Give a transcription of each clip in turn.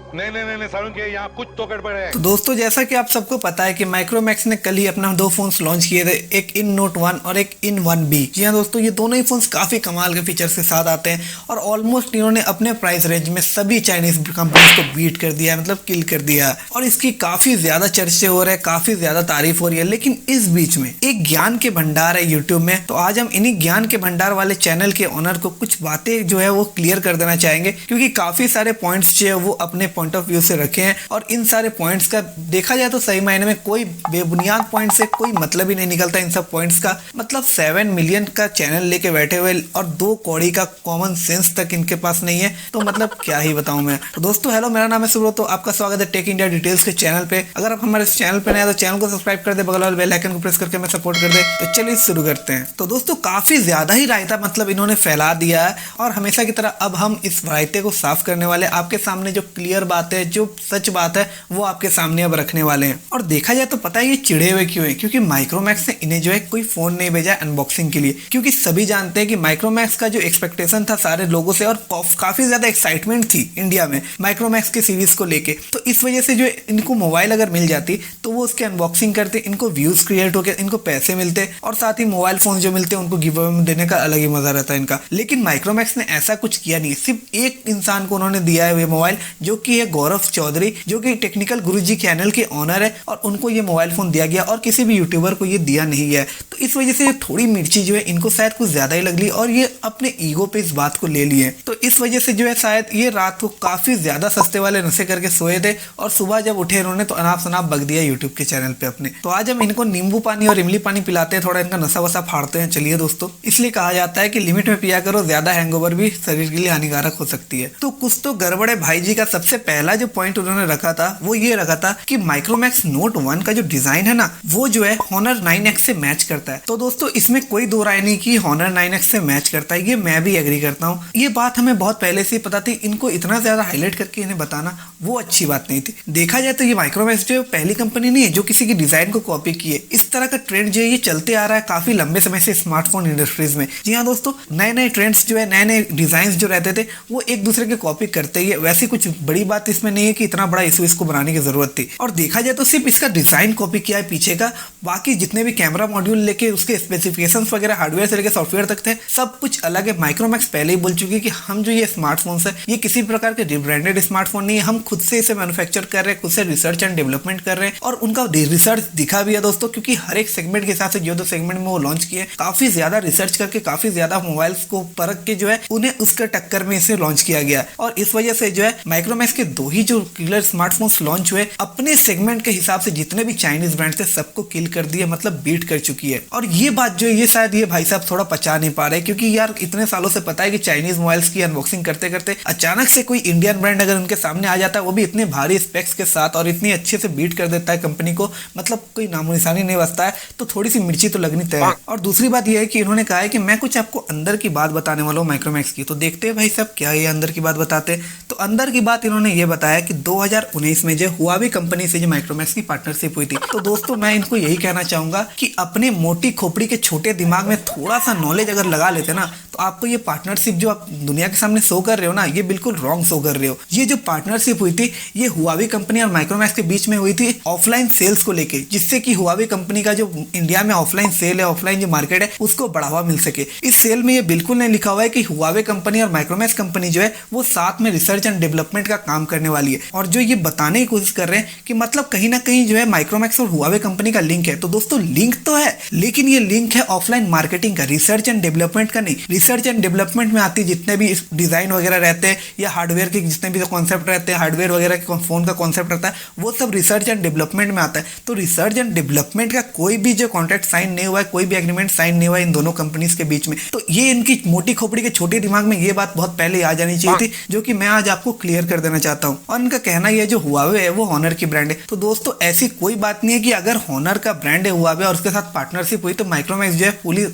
नहीं नहीं नहीं नहीं सारुण के यहाँ कुछ तो गड़बड़ है। तो दोस्तों जैसा कि आप सबको पता है कि माइक्रोमैक्स ने कल ही अपना दो फोन्स लॉन्च किए थे, एक इन नोट 1 और एक इन 1B। जी हाँ दोस्तों, ये दोनों ही फोन्स काफी कमाल के फीचर्स के साथ आते हैं और ऑलमोस्ट इन्होंने अपने प्राइस रेंज में सभी चाइनीज कंपनीज को बीट कर दिया है, मतलब किल कर दिया है। और इसकी काफी ज्यादा चर्चे हो रहे हैं, काफी ज्यादा तारीफ हो रही है। लेकिन इस बीच में एक ज्ञान के भंडार है यूट्यूब में, तो आज हम इन्हीं ज्ञान के भंडार वाले चैनल के ओनर को कुछ बातें जो है वो क्लियर कर देना चाहेंगे, क्योंकि काफी सारे पॉइंट्स जो है वो अपने पॉइंट ऑफ व्यू से रखे हैं और इन सारे पॉइंट्स का देखा जाए तो सही मायने में कोई बेबुनियाद पॉइंट से कोई मतलब ही नहीं निकलता इन सब पॉइंट्स का। मतलब 7 मिलियन का चैनल लेके बैठे हुए और 2 कौड़ी का कॉमन सेंस तक इनके पास नहीं है, तो मतलब क्या ही बताऊं मैं। तो दोस्तों हेलो, मेरा नाम है सुब्रत, तो आपका स्वागत है टेक इंडिया डिटेल्स के चैनल पे। अगर आप हमारे चैनल पे नए हैं तो चैनल को सब्सक्राइब कर दे, बगल वाले बेल आइकन को प्रेस करके हमें सपोर्ट कर दे। तो चलिए शुरू करते हैं। तो दोस्तों काफी ज्यादा ही रायता मतलब इन्होंने फैला दिया है और हमेशा की तरह अब हम इस रायते को साफ करने वाले, आपके सामने जो क्लियर बात है, जो सच बात है वो आपके सामने अब रखने वाले हैं। और देखा जाए तो पता है ये चिढ़े हुए क्यों है, क्योंकि माइक्रोमैक्स ने इन्हें जो है कोई फोन नहीं भेजा है अनबॉक्सिंग के लिए, क्योंकि सभी जानते हैं कि माइक्रोमैक्स का जो एक्सपेक्टेशन था सारे लोगों से और काफी ज्यादा एक्साइटमेंट थी इंडिया में माइक्रोमैक्स के सीरीज को लेके। तो इस वजह से जो इनको मोबाइल अगर मिल जाती तो वो उसके अनबॉक्सिंग करते, इनको व्यूज क्रिएट होकर इनको पैसे मिलते और साथ ही मोबाइल फोन जो मिलते उनको गिव अवे में देने का अलग ही मजा रहता है इनका। लेकिन माइक्रोमैक्स ने ऐसा कुछ किया नहीं, सिर्फ एक इंसान को उन्होंने दिया है ये मोबाइल, जो कि है गौरव चौधरी, जो कि टेक्निकल गुरुजी चैनल के ऑनर है, और उनको ये मोबाइल फोन दिया गया और किसी भी यूट्यूबर को ये दिया नहीं गया। तो इस वजह से थोड़ी मिर्ची जो है इनको शायद कुछ ज्यादा ही लग ली और ये अपने ईगो पे इस बात को ले लिए। तो इस वजह से जो है शायद ये रात को काफी ज्यादा सस्ते वाले नशे करके सोए थे और सुबह जब उठे इन्होंने तो अनाप शनाप बक दिया यूट्यूब के चैनल पे अपने। तो आज हम इनको नींबू पानी और इमली पानी पिलाते हैं, थोड़ा इनका नशा वसा फाड़ते हैं। चलिए दोस्तों, इसलिए कहा जाता है कि लिमिट में पिया करो, ज्यादा हैंगओवर भी शरीर के लिए हानिकारक हो सकती है। तो कुछ तो गड़बड़ है भाई जी का। सबसे पहला जो पॉइंट उन्होंने रखा था वो ये रखा था कि माइक्रोमैक्स नोट 1 का जो डिजाइन है ना वो जो है Honor 9X से मैच करता है। तो दोस्तों इसमें कोई दो राय नहीं कि Honor 9X से मैच करता है, ये मैं भी एग्री करता हूँ। ये बात हमें बहुत पहले से पता थी, इनको इतना ज्यादा हाईलाइट करके इन्हें बताना वो अच्छी बात नहीं थी। देखा जाए तो ये माइक्रोमैक्स जो पहली कंपनी नहीं है जो किसी की डिजाइन को कॉपी किए। इस तरह का ट्रेंड जो है ये चलते आ रहा है काफी लंबे समय से स्मार्टफोन इंडस्ट्रीज में। जी हाँ दोस्तों, नए नए ट्रेंड्स जो है, नए नए डिजाइन जो रहते थे वो एक दूसरे के कॉपी करते ही है। वैसे कुछ बड़ी बात इसमें नहीं है कि इतना बड़ा इशू इसको बनाने की जरूरत थी। और देखा जाए तो सिर्फ इसका डिजाइन कॉपी किया है पीछे का, बाकी जितने भी कैमरा मॉड्यूल लेके उसके स्पेसिफिकेशंस वगैरह हार्डवेयर से लेके सॉफ्टवेयर तक थे सब कुछ अलग है। माइक्रोमैक्स पहले ही बोल चुकी है कि हम जो ये स्मार्टफोन्स है ये किसी प्रकार के ब्रांडेड स्मार्टफोन नहीं है, हम खुद से इसे मैन्युफैक्चर कर रहे हैं, खुद से रिसर्च एंड डेवलपमेंट कर रहे हैं। और उनका रिसर्च दिखा भी है दोस्तों, क्योंकि हर एक सेगमेंट के हिसाब से जो सेगमेंट में वो लॉन्च किए काफी ज्यादा रिसर्च करके, काफी ज्यादा मोबाइल्स को परख के जो है उन्हें उसके टक्कर में इसे लॉन्च किया गया। और इस वजह से जो है माइक्रोमैक्स के दो ही जो किलर स्मार्टफोन्स लॉन्च हुए अपने सेगमेंट के हिसाब से जितने भी चाइनीज ब्रांड थे सबको किल कर दिया, मतलब बीट कर चुकी है। और ये बात जो है ये शायद ये भाई साहब थोड़ा पचा नहीं पा रहे, क्योंकि यार इतने सालों से पता है कि चाइनीज मोबाइल्स की अनबॉक्सिंग करते करते अचानक से कोई इंडियन ब्रांड अगर उनके सामने आ जाता है वो भी इतने भारी स्पेक्स के साथ और इतनी अच्छे से बीट कर देता है कंपनी को, मतलब कोई नामो निशानी नहीं बचता है, तो थोड़ी सी मिर्ची तो लगनी तय है। और दूसरी बात यह है कि इन्होंने कहा है कि मैं कुछ आपको अंदर की बात बताने वाला हूँ माइक्रोमैक्स की। तो देखते हैं भाई साहब क्या ये अंदर की बात बताते। तो अंदर की बात इन्होंने ये बताया कि 2019 में जो हुआवी कंपनी से जो माइक्रोमैक्स की पार्टनरशिप हुई थी। तो दोस्तों मैं इनको यही कहना चाहूंगा कि अपने मोटी खोपड़ी के छोटे दिमाग में थोड़ा सा नॉलेज अगर लगा लेते ना तो आपको ये पार्टनरशिप जो आप दुनिया के सामने शो कर रहे हो ना ये बिल्कुल रॉन्ग शो कर रहे हो। ये जो पार्टनरशिप हुई थी ये हुआवी कंपनी और माइक्रोमैक्स के बीच में हुई थी ऑफलाइन सेल्स को लेके, जिससे कि हुआवी कंपनी का जो इंडिया में ऑफलाइन सेल है, ऑफलाइन जो मार्केट है उसको बढ़ावा मिल सके। इस सेल में ये बिल्कुल नहीं लिखा हुआ है कि हुआवे कंपनी और माइक्रोमैक्स कंपनी जो है वो साथ में रिसर्च एंड डेवलपमेंट का काम करने वाली है। और जो ये बताने की कोशिश कर रहे हैं कि मतलब कहीं ना कहीं जो है माइक्रोमैक्स और हुआवे कंपनी का लिंक है। तो दोस्तों लिंक तो है, लेकिन ये लिंक है ऑफलाइन मार्केटिंग का, रिसर्च एंड डेवलपमेंट का नहीं। रिसर्च एंड डेवलपमेंट में आती जितने भी डिजाइन वगैरह रहते हैं या हार्डवेयर के जितने भी कॉन्सेप्ट रहते हैं, हार्डवेयर वगैरह के फोन का कॉन्सेप्ट रहता है वो सब रिसर्च एंड डेवलपमेंट में आता है। तो रिसर्च एंड डेवलपमेंट का कोई भी जो कॉन्ट्रैक्ट साइन नहीं हुआ है, कोई भी एग्रीमेंट साइन नहीं हुआ है इन दोनों कंपनीज के बीच में। तो ये इनकी मोटी खोपड़ी के छोटे दिमाग में ये बात बहुत पहले आ जानी चाहिए थी, जो कि मैं आज आपको क्लियर कर देना चाहता हूँ। और इनका कहना यह जो हुआवे है वो Honor की ब्रांड है। तो दोस्तों ऐसी कोई बात नहीं है कि अगर Honor का ब्रांड है हुआवे और उसके साथ पार्टनरशिप हुई तो माइक्रोमैक्स जो है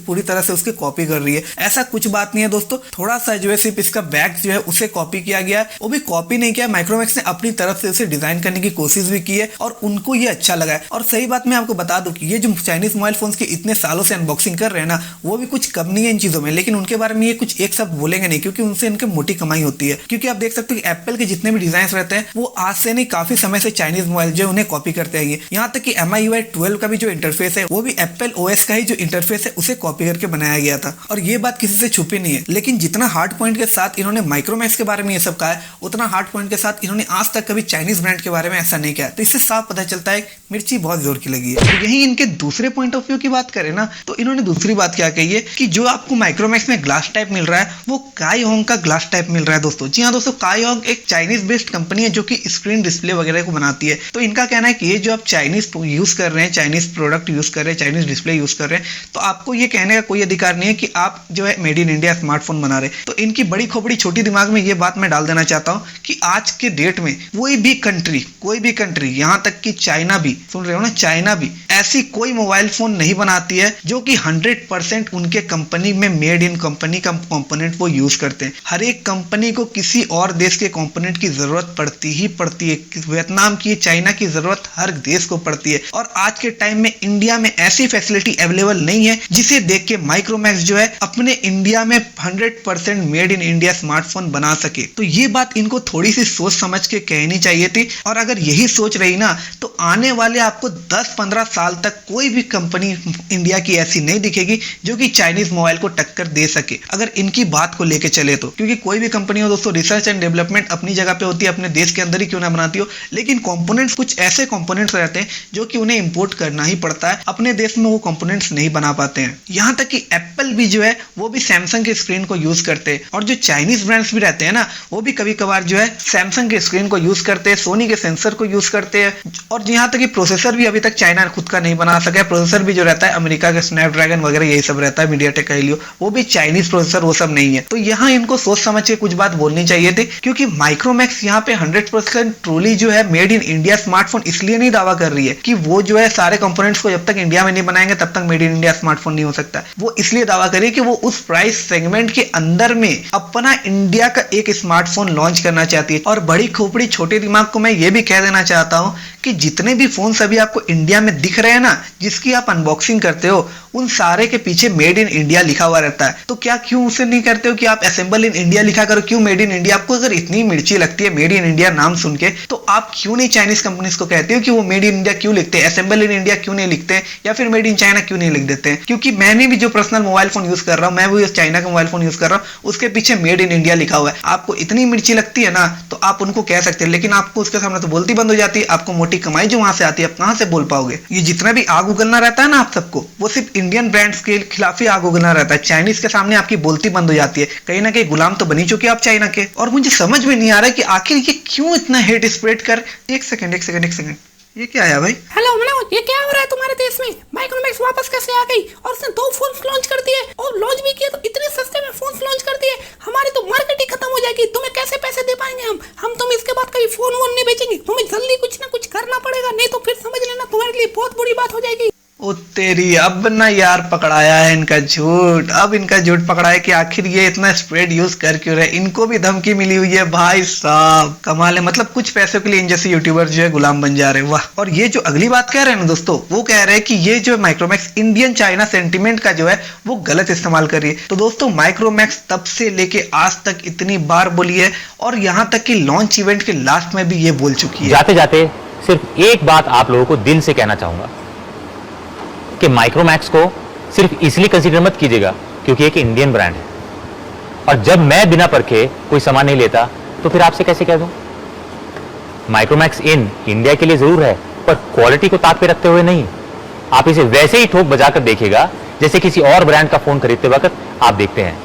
पूरी तरह से उसकी कॉपी कर रही है, ऐसा कुछ बात नहीं है दोस्तों। थोड़ा सा जो है सिर्फ इसका बैक जो है उसे कॉपी किया गया है, वो भी कॉपी नहीं किया, माइक्रोमैक्स ने अपनी तरफ से उसे डिजाइन करने की कोशिश भी की है और उनको ये अच्छा लगा है। और सही बात मैं आपको बता दूं कि ये जो चाइनीज मोबाइल फोन्स की इतने सालों से अनबॉक्सिंग कर रहे हैं ना वो भी कुछ कम नहीं है इन चीजों में, लेकिन उनके बारे में ये कुछ एक शब्द बोलेंगे नहीं, क्योंकि उनसे इनकी मोटी कमाई होती है। क्योंकि आप देख सकते दोस्तों एप्पल के जितने भी डिजाइन रहते हैं वो आज से नहीं काफी समय से चाइनीज मोबाइल जो उन्हें कॉपी करते हैं। यहाँ तक कि MIUI 12 का भी जो इंटरफेस है वो भी एप्पल OS का ही जो इंटरफेस है उसे कॉपी करके बनाया गया था। और ये बात किसी से छुपी नहीं है। लेकिन जितना हार्ड पॉइंट के साथ इन्होंने माइक्रोमैक्स के बारे में ये सब कहा है, उतना हार्ड पॉइंट के साथ इन्होंने आज तक कभी चाइनीज ब्रांड के बारे में ऐसा नहीं किया। तो इससे साफ पता चलता है मिर्ची बहुत जोर की लगी है। यही इनके दूसरे पॉइंट ऑफ व्यू की बात करें ना, तो इन्होंने दूसरी बात क्या कही है कि जो आपको माइक्रोमैक्स में ग्लास टाइप मिल रहा है वो काईहोंग का ग्लास टाइप मिल रहा है। दोस्तों जी हाँ दोस्तों, काईहोंग एक चाइनीज बेस्ड कंपनी है जो कि स्क्रीन डिस्प्ले वगैरह को बनाती है। तो इनका कहना है कि ये जो आप चाइनीज यूज कर रहे हैं, चाइनीज प्रोडक्ट यूज कर रहे हैं, चाइनीज डिस्प्ले यूज कर रहे हैं, तो आपको ये कहने का कोई अधिकार नहीं है कि आप जो है मेड इन इंडिया स्मार्टफोन बना रहे। तो इनकी बड़ी खोपड़ी छोटी दिमाग में ये बात मैं डाल देना चाहता हूँ कि आज के डेट में कोई भी कंट्री यहाँ तक कि चाइना भी, सुन रहे हो ना, चाइना भी ऐसी कोई मोबाइल फोन नहीं बनाती है जो कि 100% उनके कंपनी में मेड इन कंपनी का कंपोनेंट वो यूज करते हैं। हर एक कंपनी को किसी और देश के कंपोनेंट की जरूरत पड़ती ही पड़ती है। वियतनाम की, चाइना की जरूरत हर देश को पड़ती है। और आज के टाइम में इंडिया में ऐसी फैसिलिटी अवेलेबल नहीं है जिसे देख के माइक्रोमैक्स जो है अपने इंडिया में 100% मेड इन इंडिया स्मार्टफोन बना सके। तो ये बात इनको थोड़ी सी सोच समझ के कहनी चाहिए थी। और अगर यही सोच रही ना तो आने वाले आपको 10-15 साल तक कोई भी कंपनी इंडिया की ऐसी नहीं दिखेगी जो कि चाइनीज मोबाइल को टक्कर दे सके, अगर इनकी बात को लेके चले तो। क्योंकि कोई भी कंपनी हो दोस्तों, रिसर्च एंड डेवलपमेंट अपनी जगह पे होती है, अपने देश के अंदर ही क्यों ना बनाती हो, लेकिन कंपोनेंट्स कुछ ऐसे कंपोनेंट्स रहते हैं जो कि उन्हें इंपोर्ट करना ही पड़ता है। अपने देश में वो कंपोनेंट्स नहीं बना पाते हैं। यहाँ तक कि एप्पल भी जो है वो भी सैमसंग के स्क्रीन को यूज करते हैं। और जो चाइनीज ब्रांड्स भी रहते हैं ना वो भी कभी कभार जो है सैमसंग के स्क्रीन को यूज करते हैं, सोनी के सेंसर को यूज करते हैं। और यहाँ तक कि प्रोसेसर भी अभी तक चाइना खुद का नहीं बना सका है। प्रोसेसर भी जो रहता है अमेरिका का स्नैपड्रैगन वगैरह यही सब रहता है, मीडियाटेक का हिलियो, वो भी चाइनीज प्रोसेसर, वो सब नहीं है। तो यहाँ इनको सोच समझ के कुछ बात बोलनी चाहिए थी। क्योंकि माइक्रोमैक्स यहाँ पे 100% ट्रूली जो है मेड इन इंडिया स्मार्टफोन इसलिए नहीं दावा कर रही है कि वो जो है सारे कंपोनेंट्स को जब तक इंडिया में नहीं बनाएंगे तब तक मेड इन इंडिया स्मार्टफोन नहीं हो सकता। वो इसलिए दावा कर रही है कि वो उस प्राइस सेगमेंट के अंदर में अपना इंडिया का एक स्मार्टफोन लॉन्च करना चाहती है। और बड़ी खोपड़ी छोटे दिमाग को मैं ये भी कह देना चाहता हूँ कि जितने भी फोन अभी आपको इंडिया में दिख रहे हैं ना, जिसकी आप अनबॉक्सिंग करते हो, उन सारे के पीछे मेड इन इंडिया लिखा हुआ रहता है। तो क्या क्यों उसे नहीं करते हो कि आप असेंबल इन इंडिया लिखा करो? क्यों मेड इन इंडिया? आपको अगर इतनी मिर्ची लगती है मेड इन इंडिया नाम सुन के, तो आप क्यों नहीं चाइनीज कंपनीज को कहते हो कि वो मेड इन इंडिया क्यों लिखते हैं, असेंबल इन इंडिया क्यों नहीं लिखते हैं, या फिर मेड इन चाइना क्यों नहीं लिख देते हैं? क्योंकि मैंने भी जो पर्सनल मोबाइल फोन यूज कर रहा हूँ, मैं भी चाइना का मोबाइल फोन यूज कर रहा हूँ, उसके पीछे मेड इन इंडिया लिखा हुआ है। आपको इतनी मिर्ची लगती है ना तो आप उनको कह सकते हैं, लेकिन आपको उसके सामने तो बोलती बंद हो जाती है। आपको मोटी कमाई जो वहां से आती है, आप कहां से बोल पाओगे? ये जितना भी आग उगलना रहता है ना आप सबको, वो सिर्फ इंडियन ब्रांड्स के खिलाफ ही आग उगलना रहता है। चाइनीज के सामने आपकी बोलती बंद हो जाती है। कहीं ना कहीं गुलाम तो बनी चुके आप चाइना के। और मुझे समझ में नहीं आ रहा है कि आखिर ये क्यों इतना हेट स्प्रेड कर। एक सेकंड ये क्या आया भाई? हेलो मनोज, ये क्या हो रहा है तुम्हारे देश में? माइक्रोमैक्स वापस कैसे आ गई और उसने 2 फोन लॉन्च कर दिए, और लॉन्च भी किए तो इतने सस्ते में फोन लॉन्च कर दिए। हमारी तो मार्केट ही खत्म हो जाएगी। तुम्हें कैसे पैसे दे पाएंगे हम तुम इसके बाद कभी फोन वोन नहीं बेचेंगे। तुम्हें जल्दी कुछ ना कुछ करना पड़ेगा, नहीं तो फिर समझ लेना तुम्हारे लिए बहुत बुरी बात हो जाएगी। ओ तेरी, अब ना यार पकड़ाया है इनका झूठ। अब इनका झूठ पकड़ा है कि आखिर ये इतना स्प्रेड यूज कर क्यों रहे। इनको भी धमकी मिली हुई है भाई साहब, कमाल है। मतलब कुछ पैसों के लिए इन जैसे यूट्यूबर जो है गुलाम बन जा रहे हैं, वाह। और ये जो अगली बात कह रहे हैं ना दोस्तों, वो कह रहे हैं कि ये जो माइक्रोमैक्स इंडियन चाइना सेंटीमेंट का जो है वो गलत इस्तेमाल कर रही है। तो दोस्तों माइक्रोमैक्स तब से लेके आज तक इतनी बार बोली है, और यहाँ तक कि लॉन्च इवेंट के लास्ट में भी ये बोल चुकी है। जाते जाते सिर्फ एक बात आप लोगों को दिल से कहना चाहूंगा कि माइक्रोमैक्स को सिर्फ इसलिए कंसीडर मत कीजिएगा क्योंकि एक इंडियन ब्रांड है। और जब मैं बिना परखे कोई सामान नहीं लेता तो फिर आपसे कैसे कह दूं? माइक्रोमैक्स इन इंडिया के लिए जरूर है, पर क्वालिटी को ताक पे रखते हुए नहीं। आप इसे वैसे ही ठोक बजाकर देखिएगा जैसे किसी और ब्रांड का फोन खरीदते वक्त आप देखते हैं।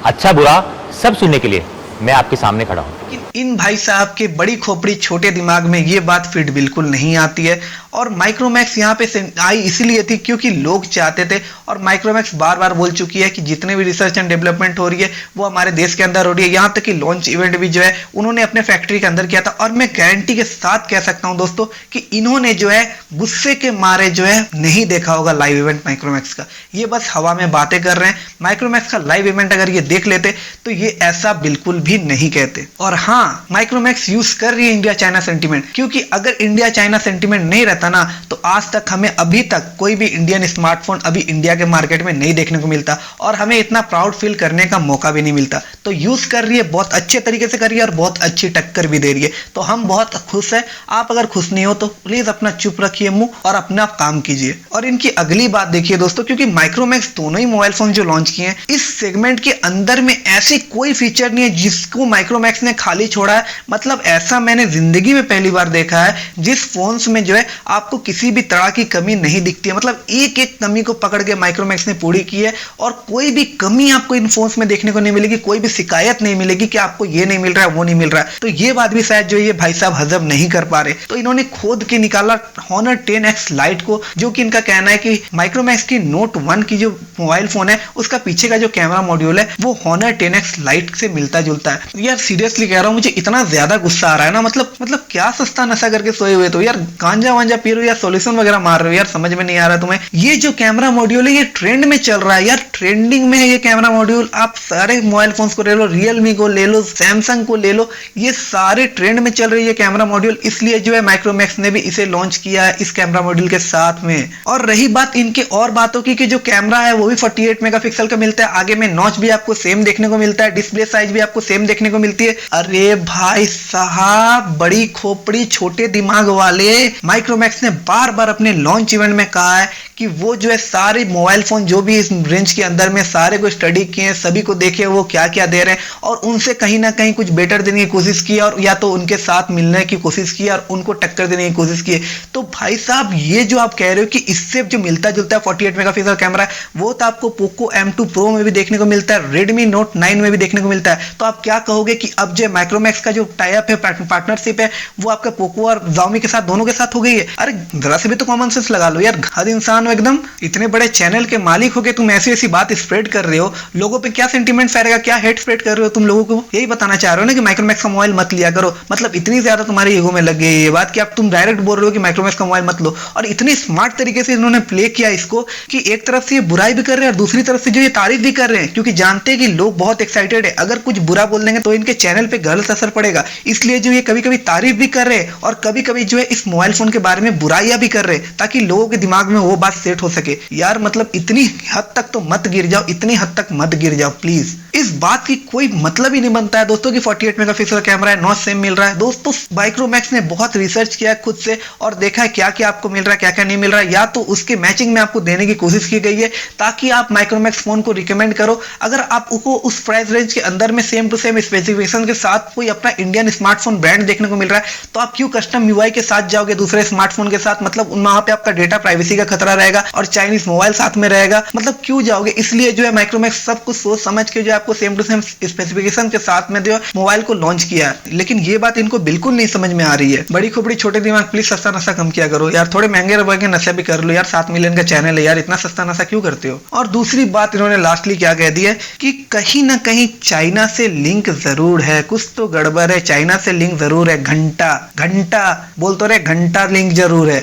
अच्छा बुरा सब सुनने के लिए मैं आपके सामने खड़ा हूं। इन भाई साहब के बड़ी खोपड़ी छोटे दिमाग में ये बात फिट बिल्कुल नहीं आती है। और माइक्रोमैक्स यहाँ पे आई इसलिए थी क्योंकि लोग चाहते थे, और माइक्रोमैक्स बार बार बोल चुकी है कि जितने भी रिसर्च एंड डेवलपमेंट हो रही है वो हमारे देश के अंदर हो रही है। यहाँ तक कि लॉन्च इवेंट भी जो है उन्होंने अपने फैक्ट्री के अंदर किया था। और मैं गारंटी के साथ कह सकता हूँ दोस्तों कि इन्होंने जो है गुस्से के मारे जो है नहीं देखा होगा लाइव इवेंट माइक्रोमैक्स का। ये बस हवा में बातें कर रहे हैं। माइक्रोमैक्स का लाइव इवेंट अगर ये देख लेते तो ये ऐसा बिल्कुल भी नहीं कहते। और हाँ, माइक्रोमैक्स यूज कर रही है इंडिया चाइना सेंटीमेंट, क्योंकि अगर इंडिया चाइना सेंटीमेंट नहीं रहता ना तो आज तक हमें अभी तक कोई भी इंडियन स्मार्टफोन अभी इंडिया के मार्केट में नहीं देखने को मिलता और हमें इतना प्राउड फील करने का मौका भी नहीं मिलता। तो यूज कर रही है, बहुत अच्छे तरीके से कर रही है और बहुत अच्छी टक्कर भी दे रही है, तो हम बहुत खुश है। आप अगर खुश नहीं हो तो प्लीज अपना चुप रखिए मुंह और अपना काम कीजिए। और इनकी अगली बात देखिए दोस्तों, क्योंकि माइक्रोमैक्स दोनों ही मोबाइल फोन जो लॉन्च किए हैं, इस सेगमेंट के अंदर में ऐसी कोई फीचर नहीं है जिसको माइक्रोमैक्स ने खाली छोड़ा है। मतलब ऐसा मैंने जिंदगी में पहली बार देखा है जिस फोन्स में जो है आपको किसी भी तरह की कमी नहीं दिखती है। मतलब एक एक कमी को पकड़ के माइक्रोमैक्स ने पूरी की है और कोई भी कमी आपको इन फोन्स में देखने को नहीं मिलेगी, कोई भी शिकायत नहीं मिलेगी कि आपको ये नहीं मिल रहा है वो नहीं मिल रहा है। तो ये बात भी शायद जो ये भाई साहब हजम नहीं कर पा रहे, तो इन्होंने खोद के निकाला Honor 10X Lite को, जो कि इनका कहना है कि माइक्रोमैक्स की Note 1 की जो मोबाइल फोन है उसका पीछे का जो कैमरा मॉड्यूल है वो Honor 10X Lite से मिलता जुलता है। यार सीरियसली कह रहा हूँ, मुझे इतना ज्यादा गुस्सा आ रहा है ना, मतलब क्या सस्ता नशा करके सोए हुए तो यार गांजा वांजा पी रहे हो या सॉल्यूशन वगैरह मार रहे हो, यार समझ में नहीं आ रहा तुम्हें। ये जो कैमरा मॉड्यूल है ये ट्रेंड में चल रहा है यार, ट्रेंडिंग में है ये कैमरा मॉड्यूल। आप सारे मोबाइल फोन्स को ले लो, रियलमी को ले लो, सैमसंग को ले लो, ये सारे ट्रेंड में चल रही है कैमरा मॉड्यूल, इसलिए जो है माइक्रोमैक्स ने भी इसे लॉन्च किया है इस कैमरा मॉड्यूल के साथ में। और रही बात इनके और बातों की कि जो कैमरा है वो भी 48 मेगापिक्सल का मिलता है, आगे में नॉच भी आपको सेम देखने को मिलता है, डिस्प्ले साइज भी आपको सेम देखने को मिलती है। अरे भाई साहब, बड़ी खोपड़ी छोटे दिमाग वाले, माइक्रोमैक्स ने बार बार अपने लॉन्च इवेंट में कहा है कि वो जो है सारे मोबाइल फोन जो भी इस रेंज के अंदर में सारे को स्टडी किए हैं, सभी को देखे वो क्या क्या दे रहे हैं और उनसे कहीं ना कहीं कुछ बेटर देने की कोशिश की और या तो उनके साथ मिलने की कोशिश की और उनको टक्कर देने की कोशिश की। तो भाई साहब, ये जो आप कह रहे हो कि इससे जो मिलता जुलता है 48 मेगापिक्सल कैमरा है, वो तो आपको पोको M2 Pro में भी देखने को मिलता है, Redmi Note 9 में भी देखने को मिलता है। तो आप क्या कहोगे कि अब जो माइक्रोमैक्स का जो टाई अप है, पार्टनरशिप है, वो आपका पोको और Xiaomi के साथ दोनों के साथ हो गई है? अरे जरा से भी तो कॉमन सेंस लगा लो यार, हर इंसान एकदम इतने बड़े चैनल के मालिक हो के तुम ऐसी ऐसी बात स्प्रेड कर रहे हो, लोगों पे क्या सेंटीमेंट फैलेगा, क्या हेट स्प्रेड कर रहे हो तुम लोगों को। यही बताना चाह रहे हो ना कि माइक्रोमैक्स का मोबाइल मत लिया करो, मतलब इतनी ज्यादा तुम्हारे ईगो में लग गई ये बात कि अब तुम डायरेक्ट बोल रहे हो कि माइक्रोमैक्स का मोबाइल मत लो। और इतनी स्मार्ट तरीके से इन्होंने प्ले किया इसको कि एक तरफ से ये बुराई भी कर रहे हैं और दूसरी तरफ से जो ये तारीफ भी कर रहे हैं, क्योंकि जानते हैं कि लोग बहुत एक्साइटेड है, अगर कुछ बुरा बोल देंगे तो इनके चैनल पे गलत असर पड़ेगा, इसलिए जो ये कभी कभी तारीफ भी कर रहे हैं और कभी कभी जो है इस मोबाइल फोन के बारे में बुराइयां भी कर रहे हैं ताकि लोगों के दिमाग में वो बात सेट हो सके। यार मतलब इतनी हद तक तो मत गिर जाओ, इतनी हद तक मत गिर जाओ प्लीज। इस बात की कोई मतलब ही नहीं बनता है दोस्तों कि 48 मेगापिक्सल कैमरा है, नॉच सेम मिल रहा है। दोस्तों माइक्रोमैक्स ने बहुत रिसर्च किया है खुद से और देखा है क्या क्या आपको मिल रहा है, क्या क्या नहीं मिल रहा है, या तो उसके मैचिंग में आपको देने की कोशिश की गई है ताकि आप माइक्रोमैक्स फोन को रिकमेंड करो। अगर आपको उस प्राइस रेंज के अंदर में सेम टू सेम स्पेसिफिकेशन के साथ कोई अपना इंडियन स्मार्टफोन ब्रांड देखने को मिल रहा है तो आप क्यों कस्टम यूआई के साथ जाओगे दूसरे स्मार्टफोन के साथ? मतलब वहां पे आपका डेटा प्राइवेसी का खतरा रहेगा और चाइनीज मोबाइल साथ में रहेगा, मतलब क्यों जाओगे? इसलिए जो है माइक्रोमैक्स सब कुछ सोच समझ के जो आपको सेम टू सेम स्पेसिफिकेशन के साथ में जो मोबाइल को लॉन्च किया है, लेकिन ये बात इनको बिल्कुल नहीं समझ में आ रही है। बड़ी खोपड़ी छोटे दिमाग, प्लीज सस्ता नशा कम किया करो यार, थोड़े महंगे रबर के नशा भी कर लो यार, 7 मिलियन का चैनल है यार, इतना सस्ता नशा क्यों करते हो? और दूसरी बात इन्होंने लास्टली क्या कह दी है कि कहीं ना कहीं चाइना से लिंक जरूर है, कुछ तो गड़बड़ है, चाइना से लिंक जरूर है, घंटा घंटा बोल तो रहे, घंटा लिंक जरूर है।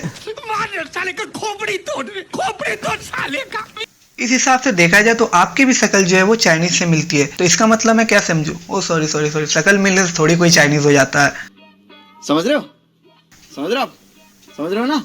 साले का खोपड़ी तोड़ साले का। इस हिसाब से देखा जाए तो आपकी भी शक्ल जो है वो चाइनीज से मिलती है, तो इसका मतलब मैं क्या समझूं? ओ सॉरी, शक्ल मिलने से थोड़ी कोई चाइनीज हो जाता है। समझ रहे हो ना?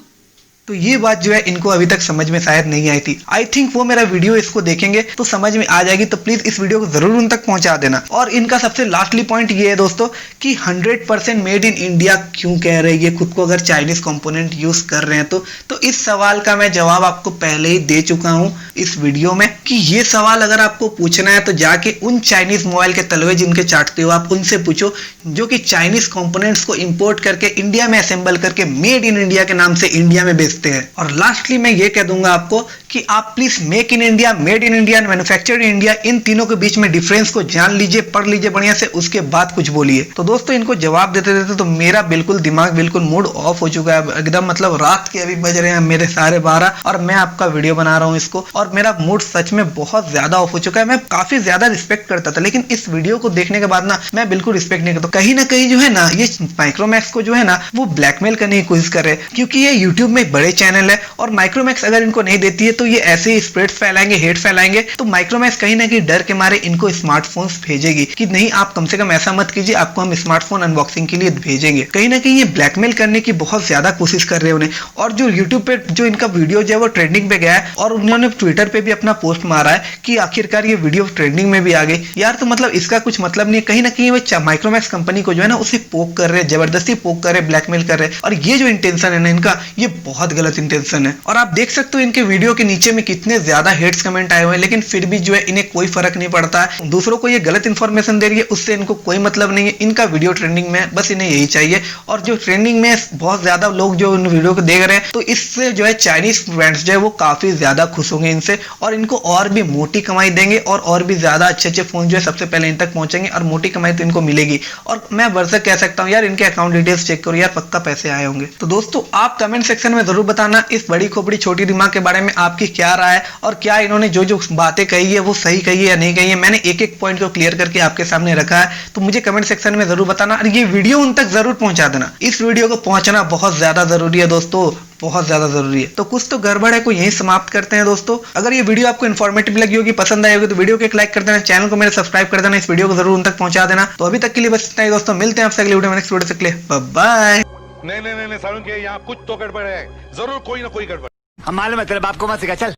तो ये बात जो है इनको अभी तक समझ में शायद नहीं आई थी। आई थिंक वो मेरा वीडियो इसको देखेंगे तो समझ में आ जाएगी, तो प्लीज इस वीडियो को जरूर उन तक पहुंचा देना। और इनका सबसे लास्टली पॉइंट ये है दोस्तों कि 100% मेड इन इंडिया क्यों कह रहे हैं खुद को अगर चाइनीज कंपोनेंट यूज कर रहे हैं तो इस सवाल का मैं जवाब आपको पहले ही दे चुका हूं इस वीडियो में कि ये सवाल अगर आपको पूछना है तो जाके उन चाइनीज मोबाइल के तलवे जिनके चाटते हो आप उनसे पूछो जो कि चाइनीज कंपोनेंट्स को इंपोर्ट करके इंडिया में असेंबल करके मेड इन इंडिया के नाम से इंडिया में बेचते हैं। और लास्टली मैं ये कह दूंगा आपको कि आप please make in India, made in India, manufactured in India, इन तीनों के बीच में डिफरेंस को जान लीजिए, पढ़ लीजिए बढ़िया से, उसके बाद कुछ बोलिए। तो दोस्तों इनको जवाब देते देते तो मेरा बिल्कुल दिमाग बिल्कुल मूड ऑफ हो चुका है एकदम, मतलब रात के अभी बज रहे हैं मेरे 12:30 और मैं आपका वीडियो बना रहा हूँ इसको, और मेरा मूड सच में बहुत ज्यादा ऑफ हो चुका है। मैं काफी ज्यादा रिस्पेक्ट करता था लेकिन इस वीडियो को देखने के बाद ना मैं बिल्कुल रिस्पेक्ट नहीं करता। कहीं ना कहीं जो है ना ये माइक्रोमैक्स को जो है ना वो ब्लैकमेल करने की कोशिश कर रहे हैं, क्योंकि ये यूट्यूब में बड़े चैनल है और माइक्रोमैक्स अगर इनको नहीं देती है तो ये ऐसे ही स्प्रेड फैलाएंगे, हेट फैलाएंगे, तो माइक्रोमैक्स कहीं ना कहीं डर के मारे इनको स्मार्टफोन्स भेजेगी कि नहीं आप कम से कम ऐसा मत कीजिए, आपको हम स्मार्टफोन अनबॉक्सिंग के लिए भेजेंगे। कहीं ना कहीं ये ब्लैकमेल करने की बहुत ज्यादा कोशिश कर रहे हैं उन्हें। और जो यूट्यूब पे जो इनका वीडियो जो है वो ट्रेंडिंग पे गया है और उन्होंने ट्विटर पे भी अपना पोस्ट मारा है कि आखिरकार ये वीडियो ट्रेंडिंग में भी आ गई। यार तो मतलब इसका कुछ मतलब नहीं है, कहीं ना कहीं वो माइक्रोमैक्स कंपनी को जो है ना उसे पोक कर रहे हैं, जबरदस्ती पोक कर रहे हैं, ब्लैकमेल कर रहे हैं। और ये जो इंटेंशन है ना इनका, ये बहुत गलत इंटेंशन है। और आप देख सकते हो इनके वीडियो के नीचे में कितने ज्यादा हेट्स कमेंट आए हुए हैं, लेकिन फिर भी जो है इन्हें कोई फर्क नहीं पड़ता है। दूसरों को ये गलत इंफॉर्मेशन दे रही है, उससे इनको कोई मतलब नहीं है। इनका वीडियो ट्रेंडिंग में, बस इन्हें यही चाहिए। और जो ट्रेंडिंग में बहुत ज्यादा लोग जो इन वीडियो को देख रहे हैं, तो इससे जो है चाइनीज ब्रांड्स जो है वो काफी ज्यादा खुश होंगे इनसे, और इनको और भी मोटी कमाई देंगे और भी ज्यादा अच्छे अच्छे फोन जो है सबसे पहले इन तक पहुंचेंगे और मोटी कमाई तो इनको मिलेगी। और मैं वर्षक कह सकता हूं यार, इनके अकाउंट डिटेल्स चेक करो यार, पक्का पैसे आए होंगे। तो दोस्तों आप कमेंट सेक्शन में जरूर बताना इस बड़ी खोपड़ी छोटी दिमाग के बारे में आपकी क्या राय है, और क्या इन्होंने जो जो बातें कही है वो सही कही है या नहीं कही है। मैंने एक एक पॉइंट को क्लियर करके आपके सामने रखा है, तो मुझे कमेंट सेक्शन में जरूर बताना और ये वीडियो उन तक जरूर पहुंचा देना। इस वीडियो को पहुंचना बहुत ज्यादा जरूरी है दोस्तों, बहुत ज्यादा जरूरी है। तो कुछ तो गड़बड़ है को यहीं समाप्त करते हैं दोस्तों। अगर ये वीडियो आपको इन्फॉर्मेटिव लगी होगी, पसंद आई होगी, तो वीडियो को एक लाइक कर देना, चैनल को मेरे सब्सक्राइब कर देना, इस वीडियो को जरूर उन तक पहुंचा देना। तो अभी तक के लिए बस इतना ही दोस्तों, मिलते हैं आपसे अगले वीडियो में, नेक्स्ट वीडियो से। Bye bye. नहीं सारुण के यहाँ कुछ तो गड़बड़ है, जरूर कोई ना कोई गड़बड़। हम मालूम है तेरे बाप को मत सिखा, चल।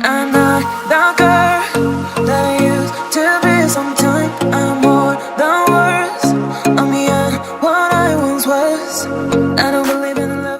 I'm not the girl